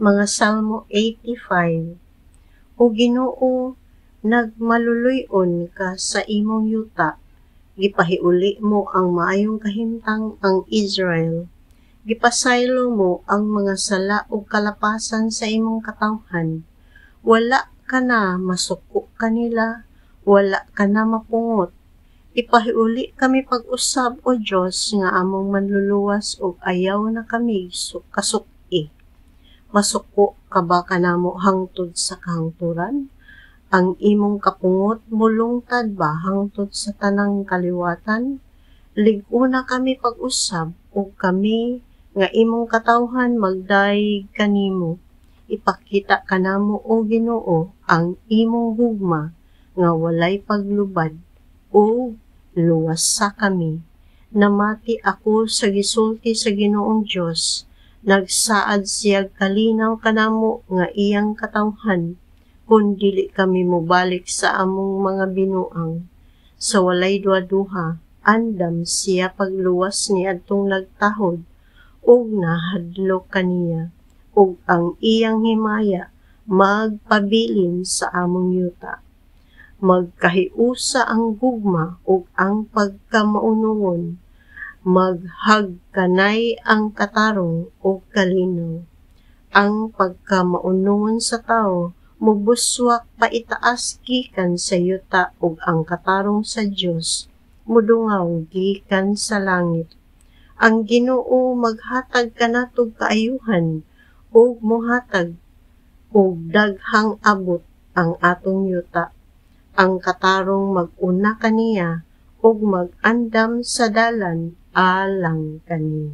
Mga Salmo 85. O Ginoo, nagmaluluyon ka sa imong yuta, gipahiuli mo ang maayong kahimtang ang Israel. Gipasaylo mo ang mga sala ug kalapasan sa imong katawhan. Wala ka na masuko kanila, wala ka na mapungot. Ipahiuli kami pag-usab, O Diyos, nga among manluluwas ug ayaw na kami kasuk-i. Masuko ka ba kanamo hangtod sa kahangturan? Ang imong kapungot mulungtad ba hangtod sa tanang kaliwatan? Lig-una kami pag-usab ug kami nga imong katawhan magdayeg kanimo. Ipakita kanamo, O Ginoo, ang imong gugma nga walay paglubad ug luwas sa kami. Namati ako sa gisulti sa Ginoong Dios. Nagsaad siya kalinaw kanamo nga iyang katawhan, kun dili kami mobalik sa among mga binuang. Sa walay duha-duha, andam siya pagluwas ni adtong nagtahod, ug nahadlok kaniya, ug ang iyang himaya magpabilin sa among yuta. Magkahiusa ang gugma ug ang pagkamaunungon, maghagkanay ang katarong o kalinaw. Ang pagkamaunungon sa tao, mubuswak paitaas gikan sa yuta ug ang katarong sa Dios, mudungaw gikan sa langit. Ang Ginoo maghatag kanatog kaayuhan, ug mohatag og daghang abot ang atong yuta. Ang katarong mag-una kaniya, ug mag-andam sa dalan alang kaniya.